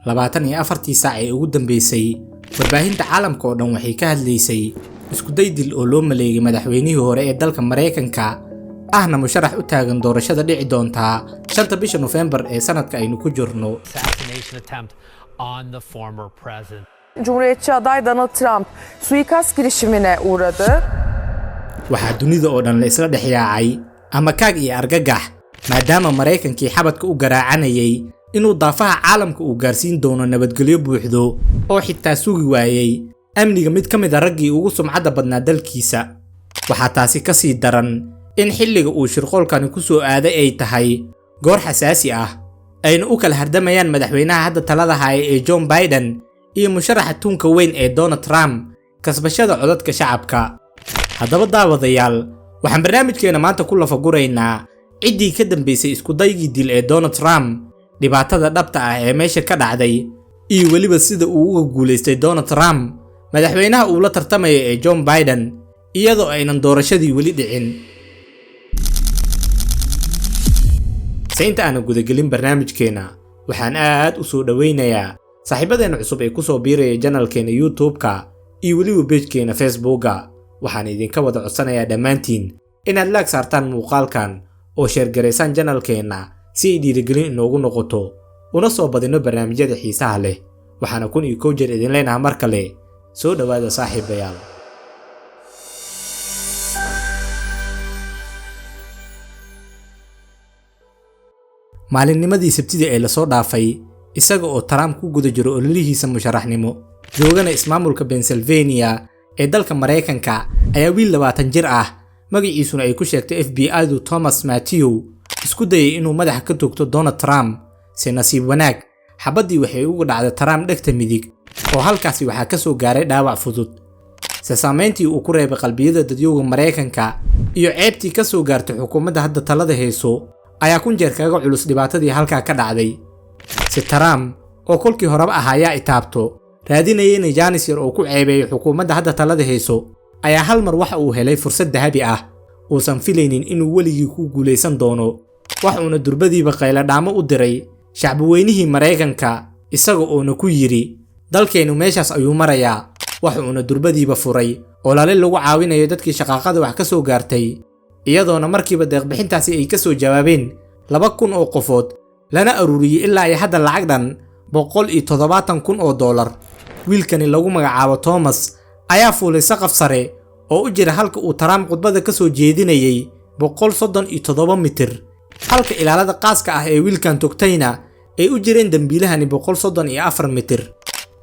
24 saac ee ugu dambeysay warbaahinta caalamka oo dhan waxay ka hadlaysay isku daydil oo loo maleegay madaxweynihii hore ee dalka mareekanka ahna musharax u taagan doorashada dhici doonta 5 bisha November ee sanadka aynu ku jirno. Cumhuriyetçi aday Donald Trump suikast girişimine uğradı. Waxaa dunida oo dhan la isla dhexyaacay ama kaag iyo argagax maadaama Mareykankii xabadka u garaacanayay inuu daafaha caalamka uu gaarsiin doono nabadgelyo buuxdo oo xitaa sugi waayay amniga mid ka mid ah raggii ugu sumcadda badnaa dalkiisa. Waxaa taasi ka sii daran in xilliga uu shirqoolkani ku soo aaday ay tahay goor xasaasi ah ayna u kala hardamayaan madaxweynaha hadda talada haya ee Joe Biden iyo musharaxa tunka weyn ee Donald Trump kasbashada codadka shacabka. Hadaba daawadayaal waxaan barnaamijkeena maanta ku lafaguraynaa ciddii ka dambeysay isku daygii dil ee Donald Trump, dhibaatada dhabta ah ee meesha ka dhacday iyo weliba sida uu uga guuleystay Donald Trump madaxweynaha uu la tartamaya ee Joe Biden iyadoo aynan doorashadii weli dhicin. Saynta aan gudagelin barnaamijkeena waxaan aad u soo dhaweynayaa saaxiibadeena cusub ee ku soo biiraya channelkeena YouTube-ka iyo weliba page-keena Facebook-ka. Waxaan idinka wada codsanayaa dhammaantiin inaad like saartaan muuqaalkan oo share gareysaan channelkeena si ay dhiirigelin inoogu noqoto una soo badino barnaamijyada xiisaha leh. waxaana 1 jeer idin leenahay mar kale soo dhawaada saaxiibayaal. maalinnimadii Sabtida ee la soo dhaafay isaga oo Trump ku guda jiro ololihiisa musharaxnimo joogana ismaamulka Pennsylvania ee dalka Mareekanka ayaa wiil 20 jir ah magaciisuna ay ku sheegtay FBI-du Thomas Matthew isku dayay inuu madaxa ka toogto Donald Trump. si nasiib wanaag xabadii waxay ugu dhacday Trump dhegta midig oo halkaasi waxaa ka soo gaaray dhaawac fudud. saameyntii uu ku reebay qalbiyada dadweynaha Mareekanka iyo ceebtii ka soo gaartay xukuumadda hadda talada hayso ayaa kun jeer kaga culus dhibaatadii halka ka dhacday. si Trump oo kolkii horeba ahaaya itaabto raadinayay Janis yar oo ku ceebeeyay xukuumadda hadda talada hayso ayaa hal mar waxa uu helay fursad dahabi ah oo san filaynin inuu weligii ku guuleysan doono. wax uuna durbadiiba qayla dhaamo u diray shacbi weynihii Mareekanka isaga oo ku yiri dalkeenu meeshaas ayuu marayaa. wax uuna durbadiiba furay oo laale lagu caawinayo dadkii shaqaaqada wax ka soo gaartay iyadoona markiiba deeq bixintaasi ay ka soo jawaabeen 2,000 oo qofood lana aruuriyay ilaa ay hadda lacag dhan $170,000. wiilkani lagu magacaabo Thomas ayaa fuulay saqaf sare oo u jira halka uu Trump khudbada ka soo jeedinayay 137 mitir halka ilaalada qaaska ah ee wiilkan togtayna ay u jireen dambiilahani 134 mitir.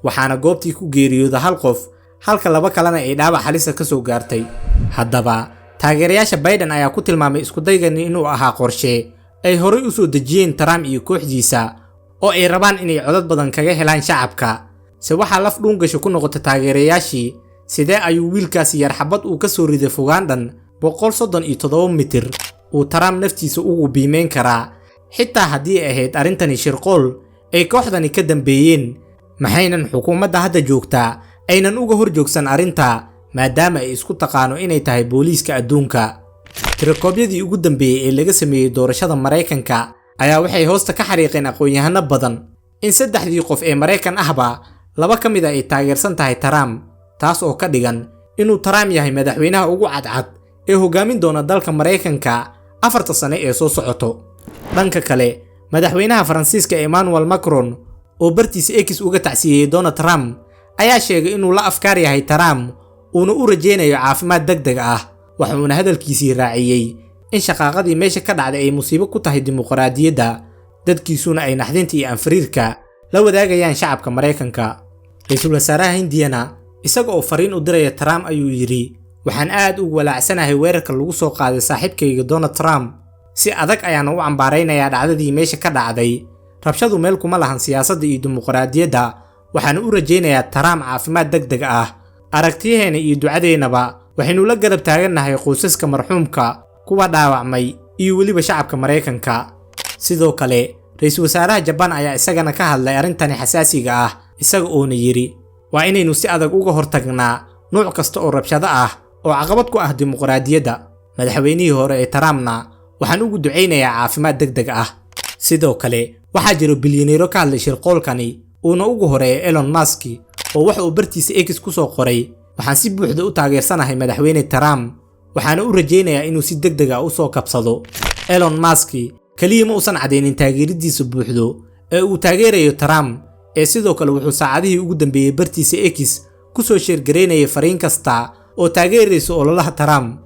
waxaana goobtii ku geeriyooday hal qof halka laba kalena ay dhaawac halis ka soo gaartay. haddaba taageerayaasha Biden ayaa ku tilmaamay isku daygani inuu ahaa qorshe ay horey u soo dejiyeen Trump iyo kooxdiisa oo ay rabaan inay codad badan kaga helaan shacabka. se waxa laf dhuun gasho ku noqotay taageerayaashii sidee ayuu wiilkaasi yar xabad uu ka soo riday fogaan dhan 137 mitir uu Trump naftiisa ugu biimeyn karaa xitaa haddii ay ahayd arintani shirqool ay kooxdani ka dambeeyeen. maxaynan xukuumadda hadda joogtaa aynan uga horjoogsan arinta maadaama ay isku taqaano inay tahay booliiska adduunka. tirakoobyadii ugu dambeeyay ee laga sameeyay doorashada Mareykanka ayaa waxay hoosta ka xariiqeen aqoon-yahano badan in 3 qof ee Mareykan ahba 2 ka mid ah ay taageersan tahay Trump, taas oo ka dhigan inuu Trump yahay madaxweynaha ugu cadcad ee hogaamin doona dalka Mareykanka 4 sano ee soo socoto. dhanka kale madaxweynaha Faransiiska Emmanuel Macron oo bartiisa X uga tacsiyay Donald Trump ayaa sheegay inuu la afkaar yahay Trump uuna u rajeynayo caafimaad degdeg ah. waxaana hadalkiisii raaciyay in shaqaaqadii meesha ka dhacday ay musiibo ku tahay dimuqraadiyadda dadkiisuna ay naxdinta iyo anfariirka la wadaagayaan shacabka Mareykanka. ra'iisul wasaaraha Hindiyana isaga oo fariin u diraya Trump ayuu yiri waxaan aad ugu walaacsanahay weerarka lagu soo qaaday saaxiibkayga Donald Trump. si adag ayaan u cambaaraynayaa dhacdadii meesha ka dhacday. rabshadu meel kuma lahan siyaasadda iyo dimuqraadiyadda. waxaan u rajeynayaa Trump caafimaad degdeg ah. aragtiyaheena iyo ducadeennaba waxaynu la garab taagannahay qoysaska marxuumka kuwa dhaawacmay iyo weliba shacabka Mareykanka. sidoo kale ra'iisul wasaaraha Japan ayaa isagana ka hadlay arintani xasaasiga ah isaga oo yiri waa inaynu si adag uga hortagnaa nooc kasta oo rabshado ah oo caqabad ku ah dimuqraadiyadda. madaxweynihii hore ee Trumpna waxaan ugu duceynayaa caafimaad degdeg ah. sidoo kale waxaa jiro bilyaneero ka hadlay shirqoolkani uuna ugu horeeyo Elon Musk oo waxa uu bartiisa X ku soo qoray waxaan si buuxda u taageersanahay madaxweyne Trump waxaana u rajaynayaa inuu si degdeg ah u soo kabsado. Elon Musk kaliya ma uusan cadeynin taageeridiisa buuxdo ee uu taageerayo Trump ee sidoo kale wuxuu saacadihii ugu dambeeyay bartiisa X ku soo sheergareynayay fariin kasta oo taageerayso ololaha Trump.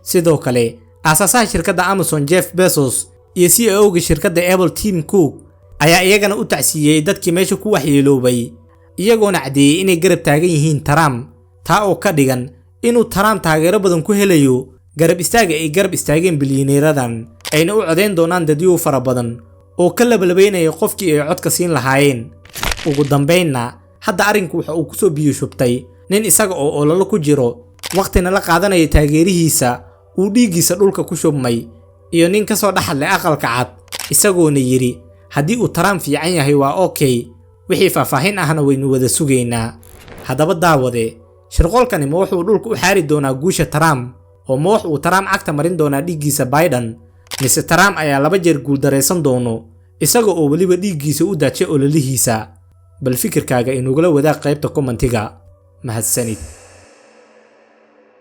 sidoo kale aasasaha shirkadda Amazon Jeff Bezos iyo CEO-ga shirkadda Apple Tim Cook ayaa iyagana u tacsiiyay dadkii meesha ku waxyeeloobay iyagoona cadeeyay inay garab taagan yihiin Trump taa oo ka dhigan inuu Trump taageero badan ku helayo garab istaaga ay garab istaageen bilyaneeradan ayna u codeyn doonaan dadyo fara badan oo ka labalabeynaya qofkii ay codka siin lahaayeen. ugu dambeynna hadda arinku waxa uu ku soo biyo shubtay nin isaga oo ololo ku jiro waqtina la qaadanaya taageerihiisa uu dhiigiisa dhulka ku shubmay iyo nin ka soo dhaxlay aqalka cad isagoona yiri haddii uu Trump fiican yahay waa okay wixii faahfaahin ahna waynu wada sugaynaa. haddaba daawade shirqoolkani ma wuxuu dhulka u xaari doonaa guusha Trump oo ma wuxuu Trump cagta marin doonaa dhiigiisa Biden mise Trump ayaa laba jeer guul dareysan doono isaga oo waliba dhiigiisa u daajay ololihiisa bal fikirkaaga inugula wadaag qaybta commentiga mahadsanid.